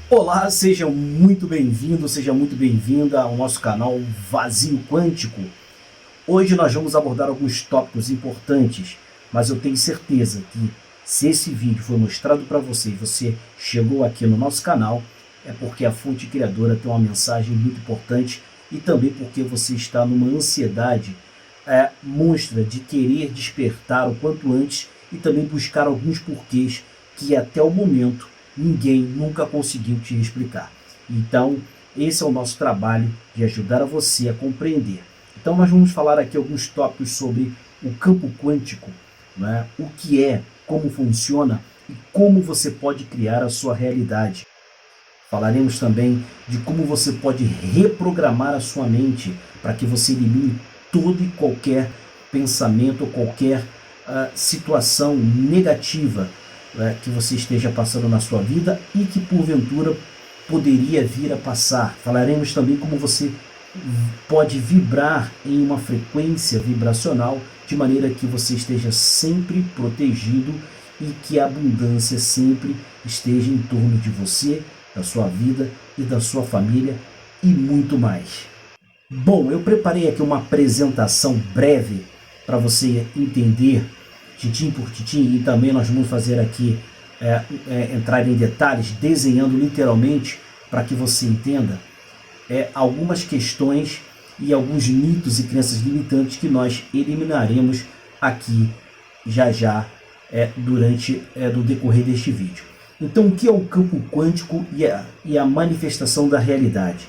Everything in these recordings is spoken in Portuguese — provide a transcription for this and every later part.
Olá, seja muito bem-vindo, seja muito bem-vinda ao nosso canal Vazio Quântico. Hoje nós vamos abordar alguns tópicos importantes, mas eu tenho certeza que se esse vídeo foi mostrado para você e você chegou aqui no nosso canal, é porque a fonte criadora tem uma mensagem muito importante e também porque você está numa ansiedade monstra de querer despertar o quanto antes e também buscar alguns porquês que até o momento ninguém nunca conseguiu te explicar. Então, esse é o nosso trabalho de ajudar a você a compreender. Então, nós vamos falar aqui alguns tópicos sobre o campo quântico, né? O que é, como funciona e como você pode criar a sua realidade. Falaremos também de como você pode reprogramar a sua mente para que você elimine todo e qualquer pensamento ou qualquer situação negativa que você esteja passando na sua vida e que porventura poderia vir a passar. Falaremos também como você pode vibrar em uma frequência vibracional de maneira que você esteja sempre protegido e que a abundância sempre esteja em torno de você, da sua vida e da sua família e muito mais. Bom, eu preparei aqui uma apresentação breve para você entender titim por titim, e também nós vamos fazer aqui entrar em detalhes, desenhando literalmente para que você entenda algumas questões e alguns mitos e crenças limitantes que nós eliminaremos aqui já durante do decorrer deste vídeo. Então, o que é o campo quântico e a manifestação da realidade?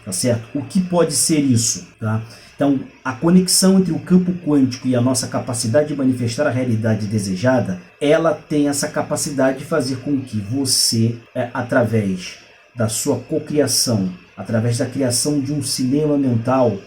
Tá certo? O que pode ser isso? Tá? Então, a conexão entre o campo quântico e a nossa capacidade de manifestar a realidade desejada, ela tem essa capacidade de fazer com que você, através da sua cocriação, através da criação de um cinema mental,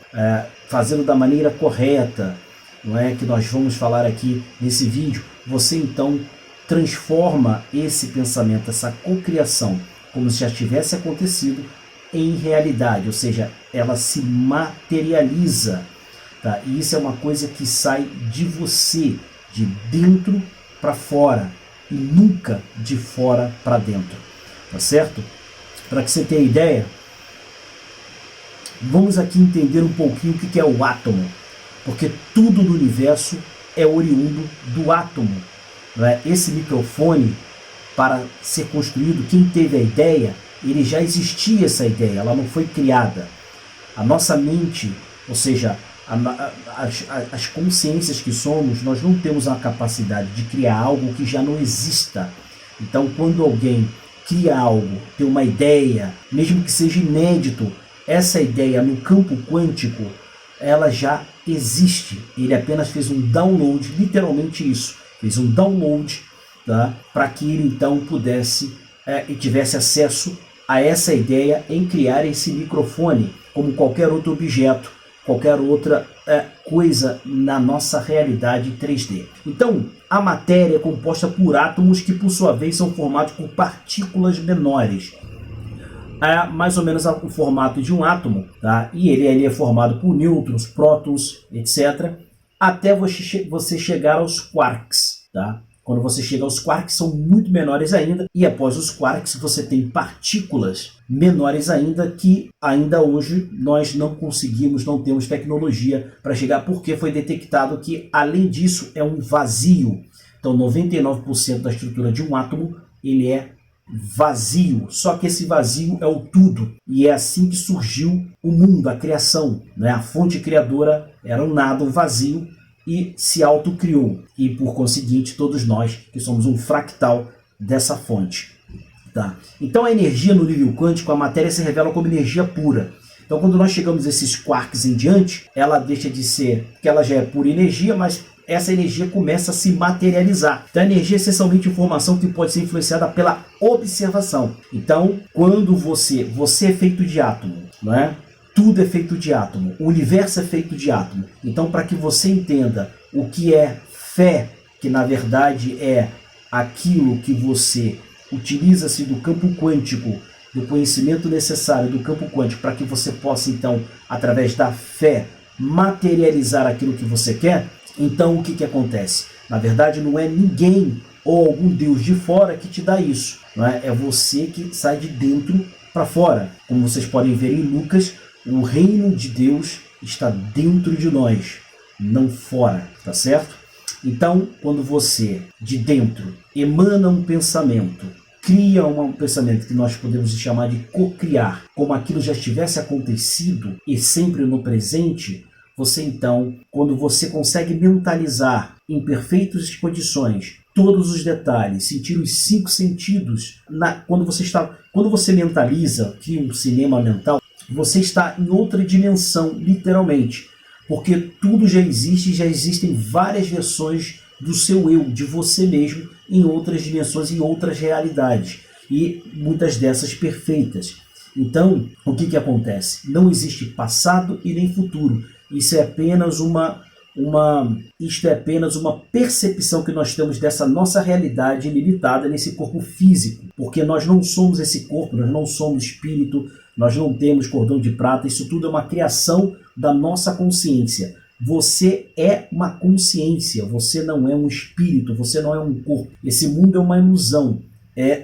fazendo da maneira correta, não é, que nós vamos falar aqui nesse vídeo, você então transforma esse pensamento, essa cocriação, como se já tivesse acontecido, em realidade, ou seja, ela se materializa, tá? E isso é uma coisa que sai de você, de dentro para fora, e nunca de fora para dentro, tá certo? Para que você tenha ideia, vamos aqui entender um pouquinho o que é o átomo, porque tudo no universo é oriundo do átomo, não é? Esse microfone, para ser construído, quem teve a ideia, ele já existia essa ideia, ela não foi criada. A nossa mente, ou seja, as consciências que somos, nós não temos a capacidade de criar algo que já não exista. Então, quando alguém cria algo, tem uma ideia, mesmo que seja inédito, essa ideia no campo quântico, ela já existe. Ele apenas fez um download, literalmente isso, fez um download, tá? Para que ele então pudesse e tivesse acesso a essa ideia em criar esse microfone, como qualquer outro objeto, qualquer outra coisa na nossa realidade 3D. Então, a matéria é composta por átomos que, por sua vez, são formados por partículas menores. Mais ou menos o formato de um átomo, tá? E ele é formado por nêutrons, prótons, etc., até você chegar aos quarks, tá? Quando você chega aos quarks, são muito menores ainda, e após os quarks você tem partículas menores ainda, que ainda hoje nós não conseguimos, não temos tecnologia para chegar, porque foi detectado que, além disso, é um vazio. Então, 99% da estrutura de um átomo, ele é vazio, só que esse vazio é o tudo, e é assim que surgiu o mundo, a criação, né? A fonte criadora era um nada, um vazio, e se autocriou, e por conseguinte todos nós que somos um fractal dessa fonte, tá? Então a energia no nível quântico, a matéria se revela como energia pura. Então quando nós chegamos a esses quarks em diante, ela deixa de ser, que ela já é pura energia, mas essa energia começa a se materializar. Então a energia é essencialmente informação que pode ser influenciada pela observação. Então quando você é feito de átomo, não é? Tudo é feito de átomo, o universo é feito de átomo. Então, para que você entenda o que é fé, que na verdade é aquilo que você utiliza-se do campo quântico, do conhecimento necessário do campo quântico, para que você possa, então, através da fé, materializar aquilo que você quer, então o que acontece? Na verdade, não é ninguém ou algum Deus de fora que te dá isso. não é? É você que sai de dentro para fora. Como vocês podem ver em Lucas, o reino de Deus está dentro de nós, não fora, tá certo? Então, quando você, de dentro, emana um pensamento, cria um pensamento que nós podemos chamar de co-criar, como aquilo já tivesse acontecido e sempre no presente, você então, quando você consegue mentalizar em perfeitas condições todos os detalhes, sentir os 5 sentidos, quando você mentaliza, cria um cinema mental, você está em outra dimensão, literalmente, porque tudo já existe, já existem várias versões do seu eu, de você mesmo, em outras dimensões, em outras realidades, e muitas dessas perfeitas. Então, o que acontece? Não existe passado e nem futuro. Isso é apenas uma percepção que nós temos dessa nossa realidade limitada nesse corpo físico, porque nós não somos esse corpo, nós não somos espírito, nós não temos cordão de prata, isso tudo é uma criação da nossa consciência. Você é uma consciência, você não é um espírito, você não é um corpo. Esse mundo é uma ilusão.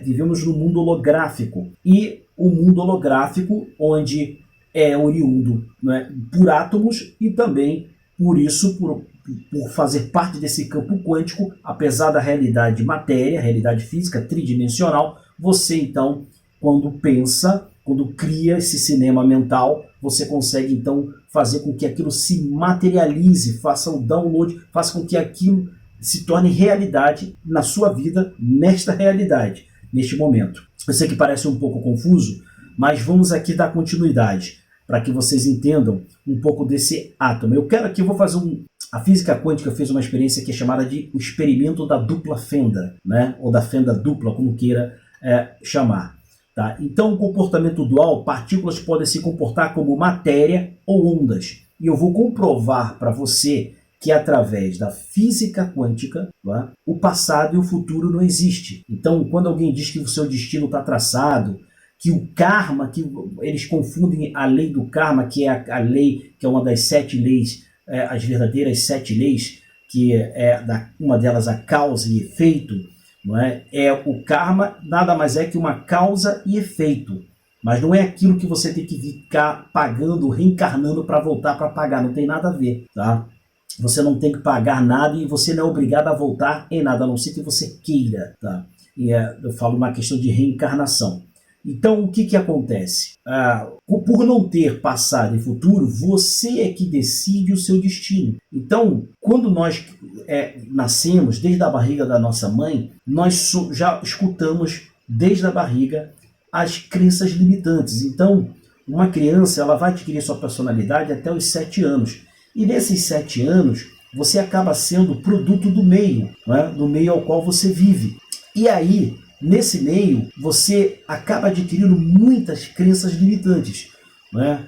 Vivemos num mundo holográfico. E o mundo holográfico, onde é oriundo, né, por átomos e também, por isso, por fazer parte desse campo quântico, apesar da realidade matéria, realidade física, tridimensional, você então, quando pensa, quando cria esse cinema mental, você consegue então fazer com que aquilo se materialize, faça o download, faça com que aquilo se torne realidade na sua vida, nesta realidade, neste momento. Eu sei que parece um pouco confuso, mas vamos aqui dar continuidade, para que vocês entendam um pouco desse átomo. Eu vou fazer a física quântica fez uma experiência que é chamada de o experimento da dupla fenda, né? Ou da fenda dupla, como queira chamar. Tá? Então, o comportamento dual, partículas podem se comportar como matéria ou ondas. E eu vou comprovar para você que através da física quântica, tá? O passado e o futuro não existem. Então, quando alguém diz que o seu destino está traçado, que o karma, que eles confundem a lei do karma, que é a lei, que é uma das 7 leis, as verdadeiras 7 leis, que uma delas a causa e efeito, não é? O karma nada mais é que uma causa e efeito, mas não é aquilo que você tem que ficar pagando, reencarnando para voltar para pagar, não tem nada a ver, tá? Você não tem que pagar nada e você não é obrigado a voltar em nada, a não ser que você queira, tá? E eu falo uma questão de reencarnação. Então, o que acontece? Por não ter passado e futuro, você é que decide o seu destino. Então, quando nós nascemos, desde a barriga da nossa mãe, nós já escutamos, desde a barriga, as crenças limitantes. Então, uma criança ela vai adquirir sua personalidade até os 7 anos. E nesses 7 anos, você acaba sendo produto do meio, né? Do meio ao qual você vive. E aí, nesse meio, você acaba adquirindo muitas crenças limitantes, né?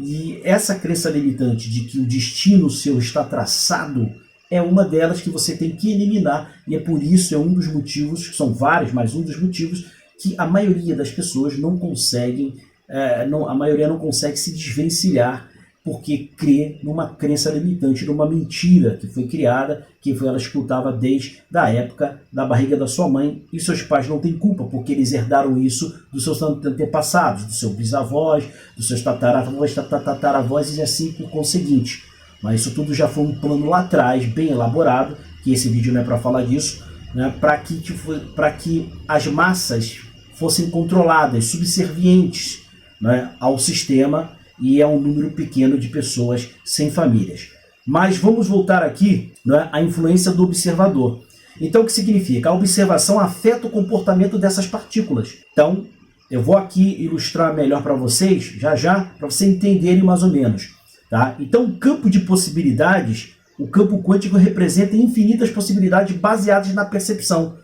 E essa crença limitante de que o destino seu está traçado é uma delas que você tem que eliminar. E é por isso, é um dos motivos, são vários, mas um dos motivos que a maioria das pessoas não conseguem, a maioria não consegue se desvencilhar, porque crê numa crença limitante, numa mentira que foi criada, que ela escutava desde a época da barriga da sua mãe, e seus pais não têm culpa, porque eles herdaram isso dos seus antepassados, dos seus bisavós, dos seus tataravós e assim por conseguinte. Mas isso tudo já foi um plano lá atrás, bem elaborado, que esse vídeo não é para falar disso, né, para que as massas fossem controladas, subservientes, né, ao sistema, e é um número pequeno de pessoas sem famílias. Mas vamos voltar aqui, né, à influência do observador. Então, o que significa? A observação afeta o comportamento dessas partículas. Então, eu vou aqui ilustrar melhor para vocês, já, para vocês entenderem mais ou menos. Tá? Então, o campo de possibilidades, o campo quântico representa infinitas possibilidades baseadas na percepção.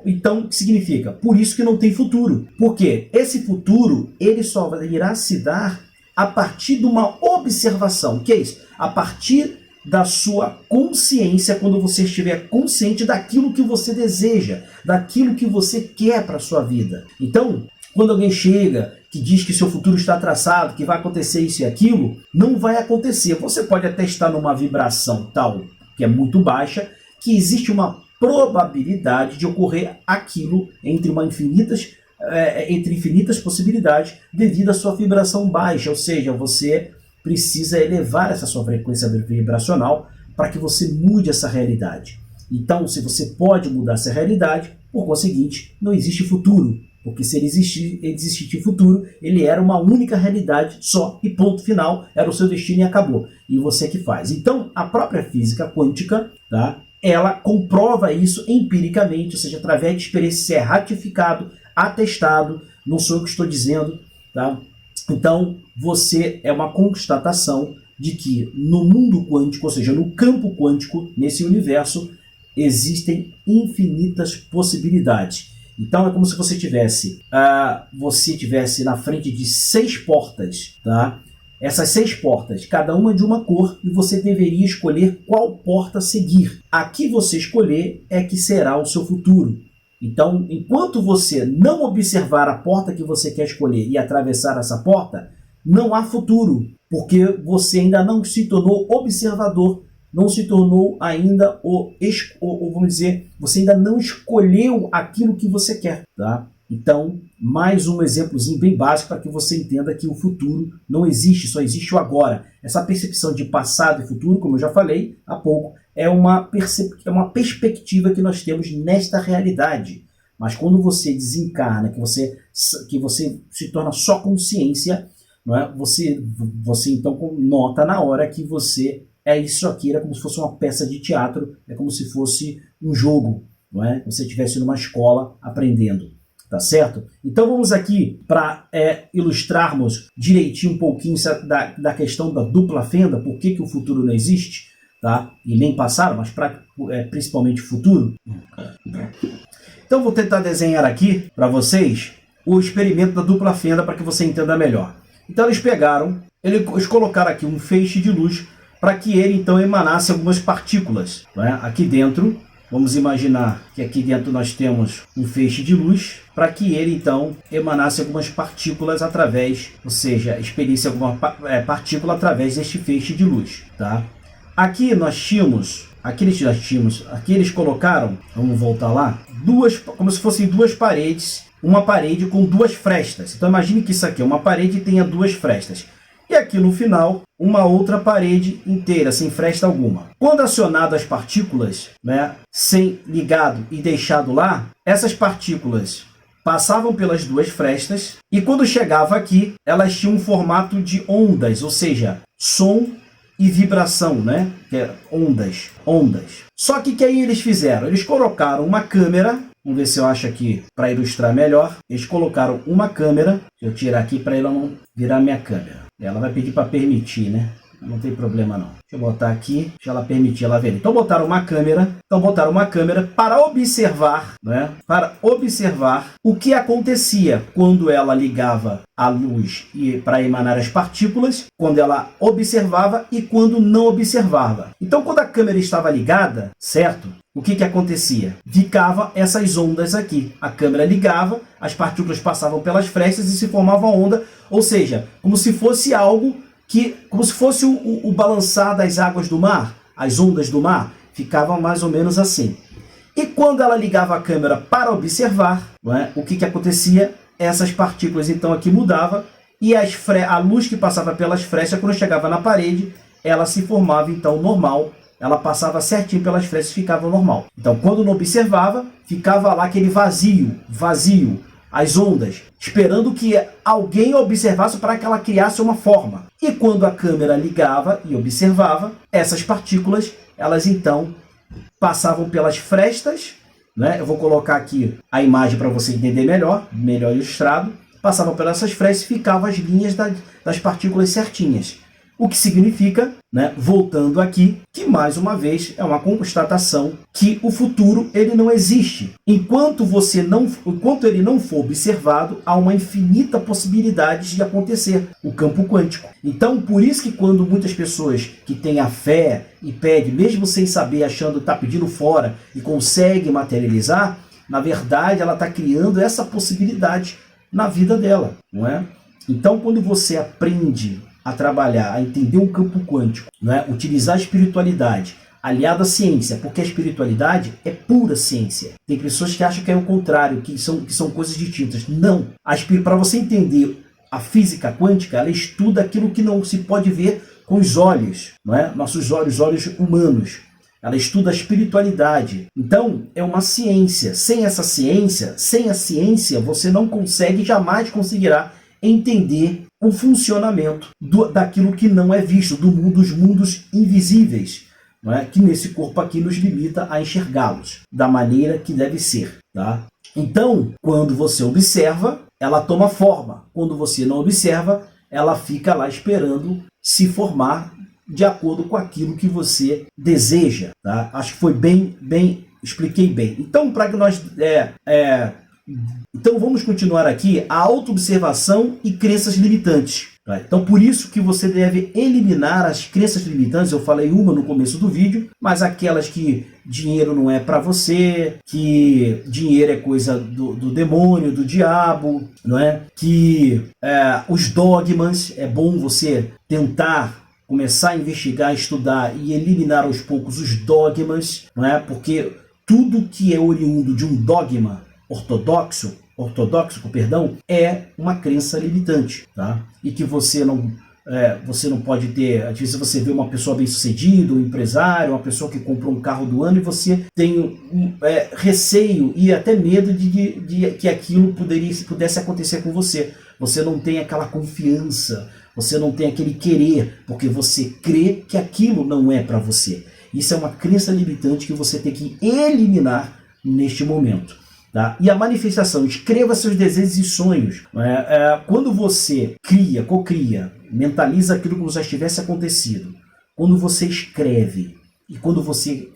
Então, o que significa? Por isso que não tem futuro. Por quê? Esse futuro, ele só irá se dar a partir de uma observação. O que é isso? A partir da sua consciência, quando você estiver consciente daquilo que você deseja, daquilo que você quer para a sua vida. Então, quando alguém chega, que diz que seu futuro está traçado, que vai acontecer isso e aquilo, não vai acontecer. Você pode até estar numa vibração tal, que é muito baixa, que existe uma probabilidade de ocorrer aquilo entre infinitas possibilidades devido à sua vibração baixa, ou seja, você precisa elevar essa sua frequência vibracional para que você mude essa realidade. Então, se você pode mudar essa realidade, por conseguinte, não existe futuro. Porque se ele existisse futuro, ele era uma única realidade só e ponto final, era o seu destino e acabou. E você que faz. Então, a própria física quântica, tá, ela comprova isso empiricamente, ou seja, através de experiência, é ratificado, atestado, não sou eu que estou dizendo, tá? Então, você é uma constatação de que no mundo quântico, ou seja, no campo quântico, nesse universo, existem infinitas possibilidades. Então é como se você tivesse na frente de 6 portas, tá? Essas 6 portas, cada uma de uma cor, e você deveria escolher qual porta seguir. A que você escolher é que será o seu futuro. Então, enquanto você não observar a porta que você quer escolher e atravessar essa porta, não há futuro, porque você ainda não se tornou observador, não se tornou ainda vamos dizer, você ainda não escolheu aquilo que você quer, tá? Então, mais um exemplozinho bem básico para que você entenda que o futuro não existe, só existe o agora. Essa percepção de passado e futuro, como eu já falei há pouco, é uma perspectiva que nós temos nesta realidade. Mas quando você desencarna, que você se torna só consciência, não é? Você então nota na hora que você é isso aqui, era como se fosse uma peça de teatro, é como se fosse um jogo, não é? Você estivesse numa escola aprendendo, tá certo? Então vamos aqui para ilustrarmos direitinho um pouquinho da questão da dupla fenda, por que o futuro não existe, tá? E nem passado, mas principalmente futuro. Então vou tentar desenhar aqui para vocês o experimento da dupla fenda para que você entenda melhor. Então eles colocaram aqui um feixe de luz para que ele então emanasse algumas partículas, né? Aqui dentro, vamos imaginar que aqui dentro nós temos um feixe de luz, para que ele então emanasse algumas partículas ou seja, expelisse alguma partícula através deste feixe de luz, tá? Aqui eles colocaram, vamos voltar lá, como se fossem duas paredes, uma parede com 2 frestas. Então imagine que isso aqui é uma parede e tenha 2 frestas. E aqui no final, uma outra parede inteira, sem fresta alguma. Quando acionado as partículas, né, sem ligado e deixado lá, essas partículas passavam pelas 2 frestas e quando chegava aqui, elas tinham um formato de ondas, ou seja, som e vibração, né? Que é ondas. Só que aí eles fizeram? Eles colocaram uma câmera. Vamos ver se eu acho aqui para ilustrar melhor. Eles colocaram uma câmera. Deixa eu tirar aqui para ela não virar minha câmera. Ela vai pedir para permitir, né? Não tem problema não. Deixa eu botar aqui, deixa ela permitir ela ver. Então botaram uma câmera para observar, né? Para observar o que acontecia quando ela ligava a luz para emanar as partículas, quando ela observava e quando não observava. Então quando a câmera estava ligada, certo? O que acontecia? Ficava essas ondas aqui. A câmera ligava, as partículas passavam pelas frestas e se formava uma onda, ou seja, como se fosse o balançar das águas do mar, as ondas do mar, ficavam mais ou menos assim. E quando ela ligava a câmera para observar, não é? O que acontecia? Essas partículas então aqui mudavam e a luz que passava pelas frestas, quando chegava na parede, ela se formava então normal. Ela passava certinho pelas frestas e ficava normal. Então, quando não observava, ficava lá aquele vazio, as ondas, esperando que alguém observasse para que ela criasse uma forma. E quando a câmera ligava e observava, essas partículas, elas então passavam pelas frestas, né? Eu vou colocar aqui a imagem para você entender melhor ilustrado. Passavam pelas essas frestas e ficavam as linhas das partículas certinhas. O que significa, né, voltando aqui, que mais uma vez é uma constatação que o futuro ele não existe. Enquanto ele não for observado, há uma infinita possibilidade de acontecer, o campo quântico. Então, por isso que quando muitas pessoas que têm a fé e pedem, mesmo sem saber, achando que está pedindo fora e consegue materializar, na verdade ela está criando essa possibilidade na vida dela, não é? Então, quando você aprende a trabalhar, a entender o campo quântico, né? Utilizar a espiritualidade, aliado à ciência, porque a espiritualidade é pura ciência. Tem pessoas que acham que é o contrário, que são coisas distintas. Não. Para você entender a física quântica, ela estuda aquilo que não se pode ver com os olhos, não é? Nossos olhos humanos. Ela estuda a espiritualidade. Então, é uma ciência. Sem a ciência, você não consegue, jamais conseguirá entender o funcionamento daquilo que não é visto, dos mundos invisíveis, não é? Que nesse corpo aqui nos limita a enxergá-los da maneira que deve ser. Tá? Então, quando você observa, ela toma forma. Quando você não observa, ela fica lá esperando se formar de acordo com aquilo que você deseja. Tá? Acho que foi expliquei bem. Então, para que nós... Então, vamos continuar aqui a autoobservação e crenças limitantes. Tá? Então, por isso que você deve eliminar as crenças limitantes. Eu falei uma no começo do vídeo, mas aquelas que dinheiro não é para você, que dinheiro é coisa do demônio, do diabo, não é? Que os dogmas, é bom você tentar começar a investigar, estudar e eliminar aos poucos os dogmas, não é? Porque tudo que é oriundo de um dogma ortodoxo, é uma crença limitante, tá? E que você não pode ter. Às vezes você vê uma pessoa bem-sucedida, um empresário, uma pessoa que comprou um carro do ano e você tem receio e até medo de que aquilo pudesse acontecer com você. Você não tem aquela confiança, você não tem aquele querer, porque você crê que aquilo não é para você. Isso é uma crença limitante que você tem que eliminar neste momento. Tá? E a manifestação, escreva seus desejos e sonhos. Quando você cocria, mentaliza aquilo como se já tivesse acontecido. Quando você escreve e quando você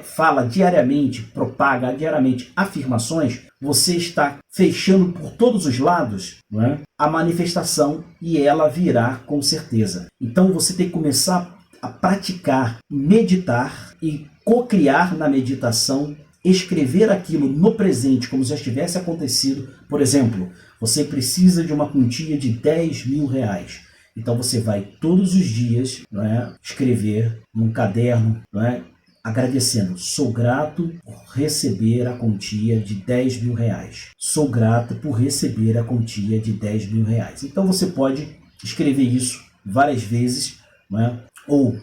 fala diariamente, propaga diariamente afirmações, você está fechando por todos os lados, não é? A manifestação e ela virá com certeza. Então você tem que começar a praticar, meditar e cocriar na meditação, escrever aquilo no presente como se já tivesse acontecido. Por exemplo, você precisa de uma quantia de 10 mil reais. Então você vai todos os dias, não é, escrever num caderno, não é, agradecendo. Sou grato por receber a quantia de 10 mil reais. Sou grato por receber a quantia de 10 mil reais. Então você pode escrever isso várias vezes, não é? Ou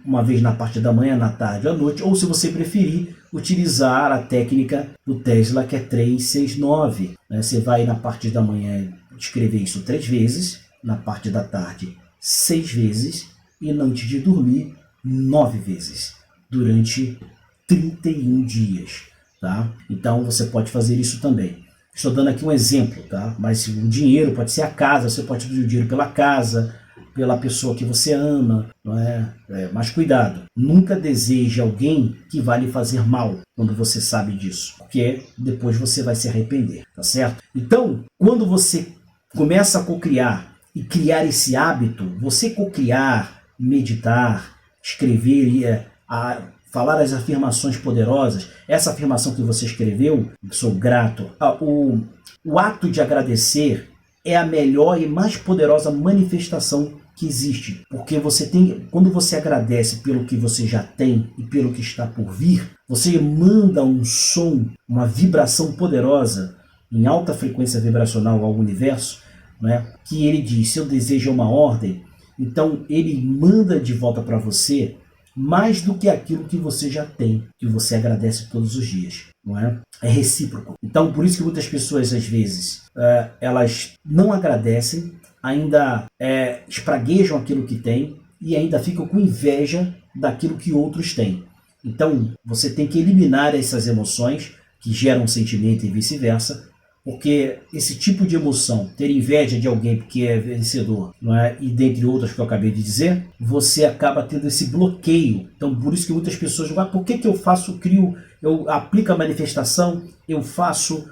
uma vez na parte da manhã, na tarde ou à noite, ou se você preferir, utilizar a técnica do Tesla, que é 369. Você vai na parte da manhã escrever isso 3 vezes, na parte da tarde 6 vezes e antes de dormir 9 vezes, durante 31 dias. Tá? Então você pode fazer isso também. Estou dando aqui um exemplo, tá? Mas o dinheiro pode ser a casa, você pode pedir o dinheiro pela casa, pela pessoa que você ama, não é? Mas cuidado, nunca deseje alguém que vai lhe fazer mal quando você sabe disso, porque depois você vai se arrepender, tá certo? Então, quando você começa a cocriar e criar esse hábito, você cocriar, meditar, escrever, falar as afirmações poderosas, essa afirmação que você escreveu, sou grato, o ato de agradecer é a melhor e mais poderosa manifestação que existe, porque quando você agradece pelo que você já tem e pelo que está por vir, você manda um som, uma vibração poderosa em alta frequência vibracional ao universo, né, que ele diz, se eu desejo uma ordem, então ele manda de volta para você mais do que aquilo que você já tem, que você agradece todos os dias, não é? É recíproco. Então, por isso que muitas pessoas, às vezes, elas não agradecem, ainda espraguejam aquilo que têm e ainda ficam com inveja daquilo que outros têm. Então, você tem que eliminar essas emoções que geram sentimento e vice-versa, porque esse tipo de emoção, ter inveja de alguém que é vencedor, não é? E dentre outras que eu acabei de dizer, você acaba tendo esse bloqueio. Então, por isso que muitas pessoas dizem, por que eu eu aplico a manifestação, eu faço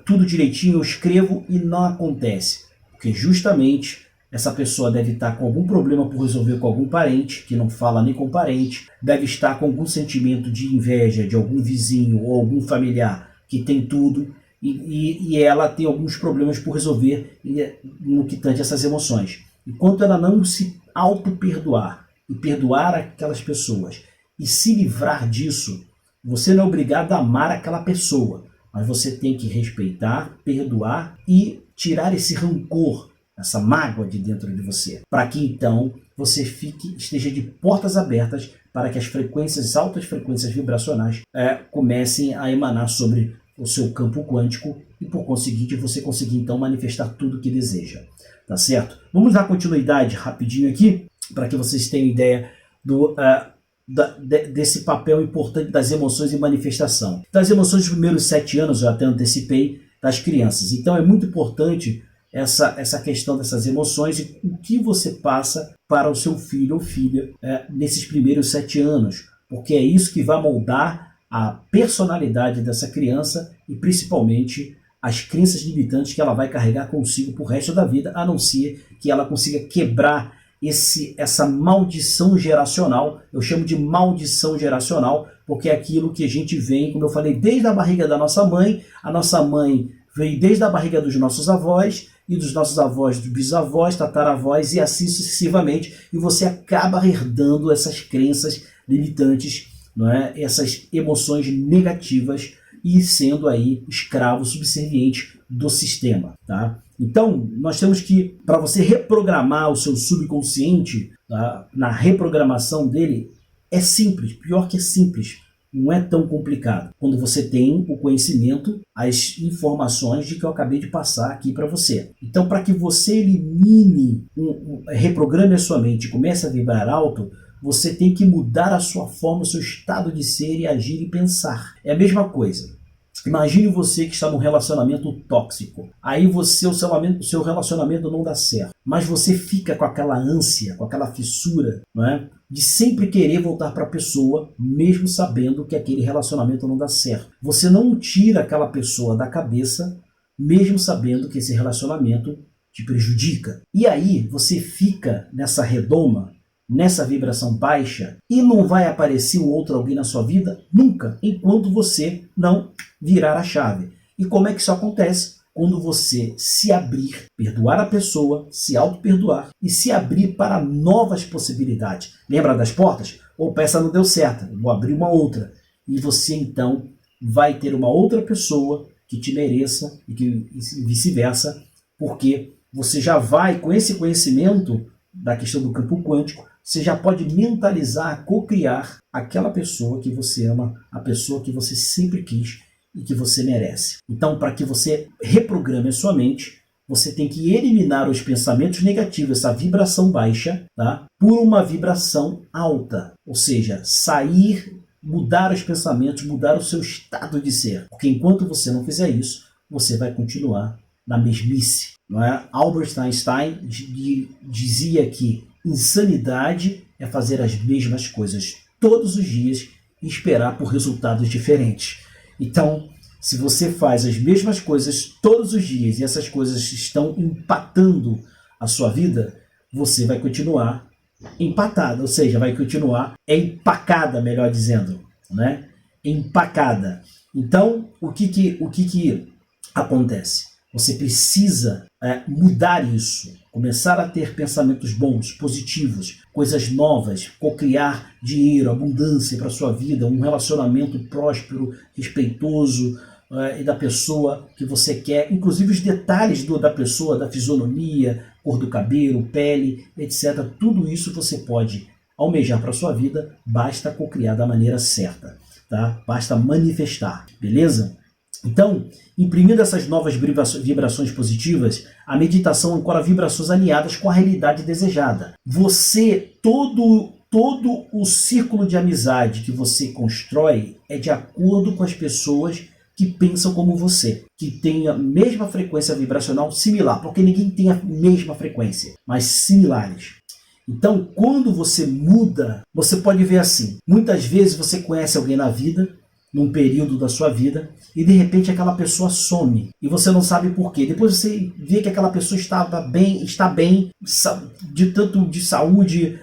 tudo direitinho, eu escrevo e não acontece? Porque justamente essa pessoa deve estar com algum problema por resolver com algum parente, que não fala nem com parente, deve estar com algum sentimento de inveja de algum vizinho ou algum familiar que tem tudo, e ela tem alguns problemas por resolver no que tange essas emoções. Enquanto ela não se auto-perdoar e perdoar aquelas pessoas e se livrar disso. Você não é obrigado a amar aquela pessoa, mas você tem que respeitar, perdoar e tirar esse rancor, essa mágoa de dentro de você, para que então você esteja de portas abertas para que as frequências, altas frequências vibracionais comecem a emanar sobre o seu campo quântico e, por conseguinte, você conseguir então manifestar tudo o que deseja. Tá certo? Vamos dar continuidade rapidinho aqui, para que vocês tenham ideia desse papel importante das emoções e manifestação. Das emoções dos primeiros 7 anos, eu até antecipei, das crianças. Então é muito importante essa questão dessas emoções e o que você passa para o seu filho ou filha nesses primeiros 7 anos, porque é isso que vai moldar a personalidade dessa criança e principalmente as crenças limitantes que ela vai carregar consigo para o resto da vida, a não ser que ela consiga quebrar essa maldição geracional. Eu chamo de maldição geracional, porque é aquilo que a gente vem, como eu falei, desde a barriga da nossa mãe. A nossa mãe veio desde a barriga dos nossos avós, e dos nossos avós, dos bisavós, tataravós, e assim sucessivamente, e você acaba herdando essas crenças limitantes, não é? Essas emoções negativas, e sendo aí escravo subserviente do sistema, tá? Então, nós temos que, para você reprogramar o seu subconsciente, tá? Na reprogramação dele, é simples, pior que é simples, não é tão complicado. Quando você tem o conhecimento, as informações de que eu acabei de passar aqui para você. Então, para que você elimine, reprograme a sua mente e comece a vibrar alto, você tem que mudar a sua forma, o seu estado de ser e agir e pensar. É a mesma coisa. Imagine você que está num relacionamento tóxico. Aí o seu relacionamento não dá certo. Mas você fica com aquela ânsia, com aquela fissura, não é? De sempre querer voltar para a pessoa, mesmo sabendo que aquele relacionamento não dá certo. Você não tira aquela pessoa da cabeça, mesmo sabendo que esse relacionamento te prejudica. E aí você fica nessa redoma, nessa vibração baixa, e não vai aparecer um outro alguém na sua vida nunca, enquanto você não virar a chave. E como é que isso acontece? Quando você se abrir, perdoar a pessoa, se auto-perdoar e se abrir para novas possibilidades. Lembra das portas? Opa, essa não deu certo, vou abrir uma outra. E você então vai ter uma outra pessoa que te mereça e vice-versa, porque você já vai, com esse conhecimento da questão do campo quântico, você já pode mentalizar, co-criar aquela pessoa que você ama, a pessoa que você sempre quis e que você merece. Então, para que você reprograme a sua mente, você tem que eliminar os pensamentos negativos, essa vibração baixa, tá? Por uma vibração alta. Ou seja, sair, mudar os pensamentos, mudar o seu estado de ser. Porque enquanto você não fizer isso, você vai continuar na mesmice. Não é? Albert Einstein dizia que insanidade é fazer as mesmas coisas todos os dias e esperar por resultados diferentes. Então, se você faz as mesmas coisas todos os dias e essas coisas estão empatando a sua vida, você vai continuar empatada, ou seja, vai continuar empacada, melhor dizendo, né? Empacada. Então, o que acontece? Você precisa mudar isso, começar a ter pensamentos bons, positivos, coisas novas, co-criar dinheiro, abundância para a sua vida, um relacionamento próspero, respeitoso e da pessoa que você quer, inclusive os detalhes da pessoa, da fisionomia, cor do cabelo, pele, etc. Tudo isso você pode almejar para a sua vida, basta co-criar da maneira certa, tá? Basta manifestar, beleza? Então, imprimindo essas novas vibrações positivas, a meditação ancora vibrações alinhadas com a realidade desejada. Todo o círculo de amizade que você constrói é de acordo com as pessoas que pensam como você, que têm a mesma frequência vibracional similar, porque ninguém tem a mesma frequência, mas similares. Então, quando você muda, você pode ver assim, muitas vezes você conhece alguém na vida, num período da sua vida, e de repente aquela pessoa some, e você não sabe por quê. Depois você vê que aquela pessoa está bem, tanto de saúde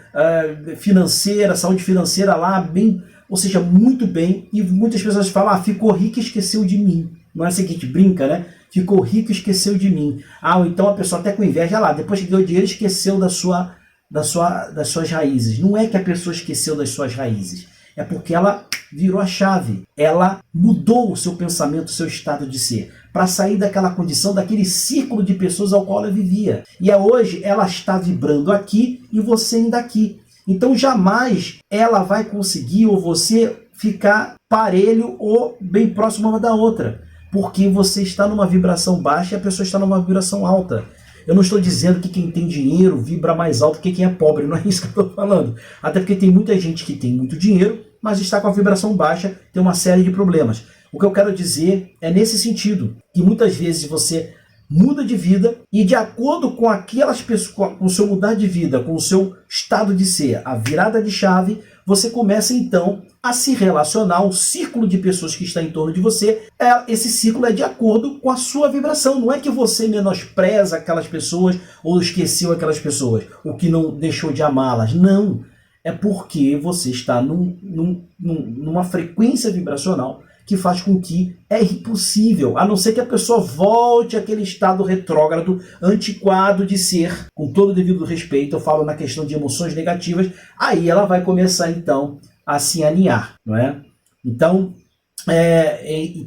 financeira lá, bem, ou seja, muito bem, e muitas pessoas falam, ficou rico e esqueceu de mim. Não é assim que a gente brinca, né? Ficou rico e esqueceu de mim. Ou então a pessoa até com inveja, lá, depois que ganhou dinheiro, esqueceu das suas raízes. Não é que a pessoa esqueceu das suas raízes. É porque ela virou a chave. Ela mudou o seu pensamento, o seu estado de ser, para sair daquela condição, daquele círculo de pessoas ao qual ela vivia. E hoje ela está vibrando aqui e você ainda aqui. Então jamais ela vai conseguir ou você ficar parelho ou bem próximo uma da outra, porque você está numa vibração baixa e a pessoa está numa vibração alta. Eu não estou dizendo que quem tem dinheiro vibra mais alto que quem é pobre, não é isso que eu estou falando. Até porque tem muita gente que tem muito dinheiro, mas está com a vibração baixa, tem uma série de problemas. O que eu quero dizer é nesse sentido, que muitas vezes você muda de vida e de acordo com aquelas pessoas, com o seu mudar de vida, com o seu estado de ser, a virada de chave, você começa então a se relacionar, o círculo de pessoas que está em torno de você, esse círculo é de acordo com a sua vibração. Não é que você menospreza aquelas pessoas ou esqueceu aquelas pessoas, ou que não deixou de amá-las. Não. É porque você está numa frequência vibracional que faz com que é impossível, a não ser que a pessoa volte àquele estado retrógrado, antiquado de ser, com todo o devido respeito, eu falo na questão de emoções negativas, aí ela vai começar então a se alinhar, não é? Então,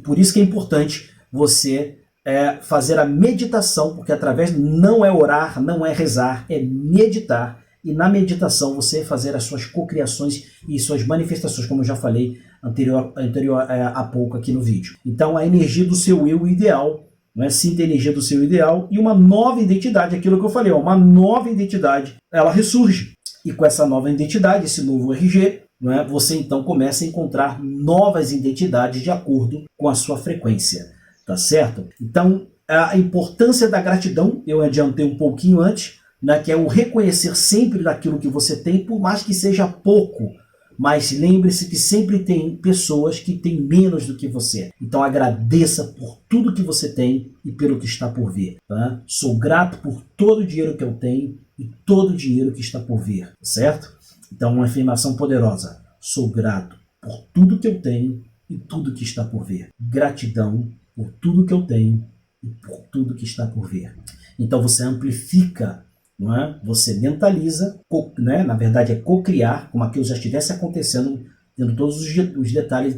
por isso que é importante você fazer a meditação, porque através, não é orar, não é rezar, é meditar. E na meditação você fazer as suas cocriações e suas manifestações, como eu já falei anterior a pouco aqui no vídeo. Então a energia do seu eu ideal, né? Sinta a energia do seu ideal e uma nova identidade, aquilo que eu falei, uma nova identidade, ela ressurge. E com essa nova identidade, esse novo RG, né? Você então começa a encontrar novas identidades de acordo com a sua frequência, tá certo? Então a importância da gratidão, eu adiantei um pouquinho antes, né, que é o reconhecer sempre daquilo que você tem, por mais que seja pouco. Mas lembre-se que sempre tem pessoas que têm menos do que você. Então agradeça por tudo que você tem e pelo que está por vir. Tá? Sou grato por todo o dinheiro que eu tenho e todo o dinheiro que está por vir. Certo? Então uma afirmação poderosa. Sou grato por tudo que eu tenho e tudo que está por vir. Gratidão por tudo que eu tenho e por tudo que está por vir. Então você amplifica, não é? Você mentaliza, né? Na verdade é co-criar, como aquilo já estivesse acontecendo, tendo todos os detalhes,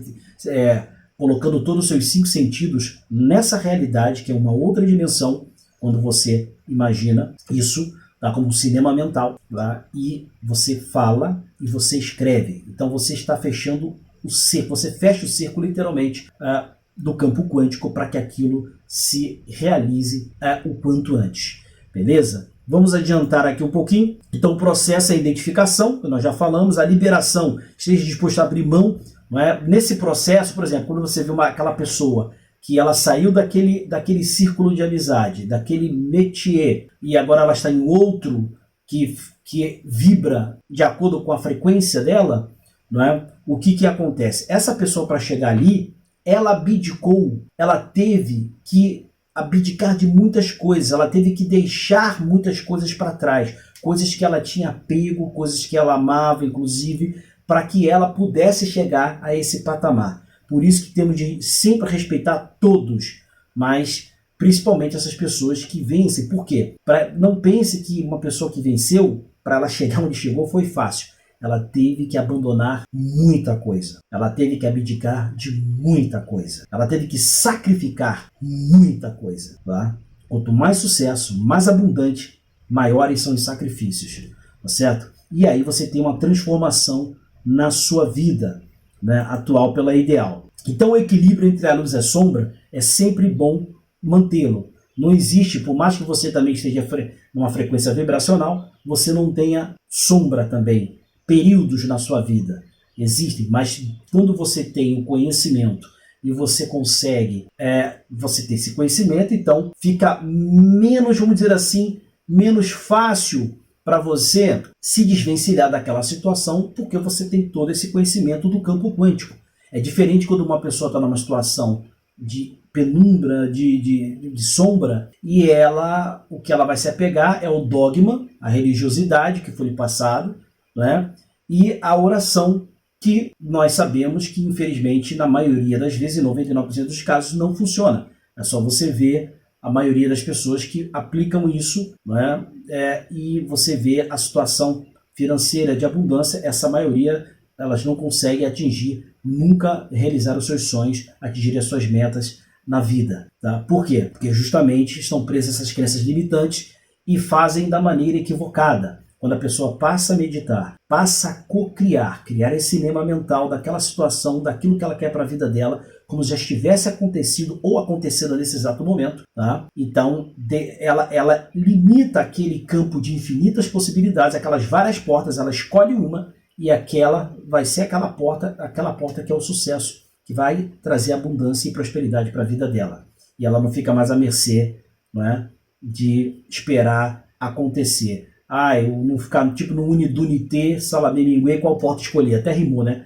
colocando todos os seus 5 sentidos nessa realidade, que é uma outra dimensão, quando você imagina isso, tá? Como um cinema mental, tá? E você fala e você escreve. Então você está fechando o cerco, você fecha o cerco literalmente do campo quântico para que aquilo se realize o quanto antes. Beleza? Vamos adiantar aqui um pouquinho. Então o processo é a identificação, que nós já falamos, a liberação, esteja disposto a abrir mão. Não é? Nesse processo, por exemplo, quando você vê aquela pessoa que ela saiu daquele círculo de amizade, daquele métier, e agora ela está em outro que vibra de acordo com a frequência dela, não é? O que acontece? Essa pessoa, para chegar ali, ela abdicou, ela teve que abdicar de muitas coisas, ela teve que deixar muitas coisas para trás, coisas que ela tinha apego, coisas que ela amava, inclusive, para que ela pudesse chegar a esse patamar. Por isso que temos de sempre respeitar todos, mas principalmente essas pessoas que vencem. Por quê? Não pense que uma pessoa que venceu, para ela chegar onde chegou, foi fácil. Ela teve que abandonar muita coisa. Ela teve que abdicar de muita coisa. Ela teve que sacrificar muita coisa. Tá? Quanto mais sucesso, mais abundante, maiores são os sacrifícios. Tá certo? E aí você tem uma transformação na sua vida, né, atual pela ideal. Então o equilíbrio entre a luz e a sombra é sempre bom mantê-lo. Não existe, por mais que você também esteja numa frequência vibracional, você não tenha sombra também. Períodos na sua vida existem, mas quando você tem o conhecimento e você consegue, você ter esse conhecimento, então fica menos, vamos dizer assim, menos fácil para você se desvencilhar daquela situação, porque você tem todo esse conhecimento do campo quântico. É diferente quando uma pessoa está numa situação de penumbra, de sombra, e o que ela vai se apegar é o dogma, a religiosidade que foi lhe passado, né? E a oração, que nós sabemos que, infelizmente, na maioria das vezes, em 99% dos casos, não funciona. É só você ver a maioria das pessoas que aplicam isso, né? E você vê a situação financeira de abundância, essa maioria elas não conseguem atingir, nunca realizar os seus sonhos, atingir as suas metas na vida. Tá? Por quê? Porque justamente estão presas essas crenças limitantes e fazem da maneira equivocada. Quando a pessoa passa a meditar, passa a co-criar, criar esse cinema mental daquela situação, daquilo que ela quer para a vida dela, como já estivesse acontecido ou acontecendo nesse exato momento, tá? Então, ela limita aquele campo de infinitas possibilidades, aquelas várias portas, ela escolhe uma e aquela vai ser aquela porta que é o sucesso, que vai trazer abundância e prosperidade para a vida dela. E ela não fica mais à mercê, não é, de esperar acontecer. Eu não ficar tipo no Unidunité, Salamé Minguê, qual porta escolher? Até rimou, né?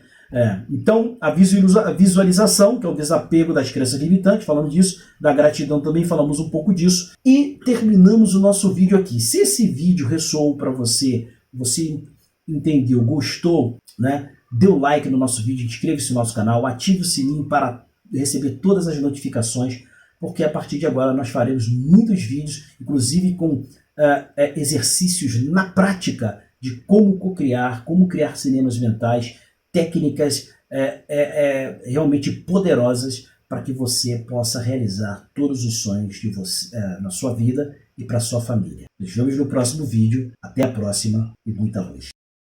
Então, a visualização, que é o desapego das crenças limitantes, falamos disso, da gratidão também falamos um pouco disso, e terminamos o nosso vídeo aqui. Se esse vídeo ressoou para você, você entendeu, gostou, né? Dê o like no nosso vídeo, inscreva-se no nosso canal, ative o sininho para receber todas as notificações, porque a partir de agora nós faremos muitos vídeos, inclusive com exercícios na prática de como co-criar, como criar cinemas mentais, técnicas realmente poderosas para que você possa realizar todos os sonhos de você, na sua vida e para a sua família. Nos vemos no próximo vídeo. Até a próxima e muita luz.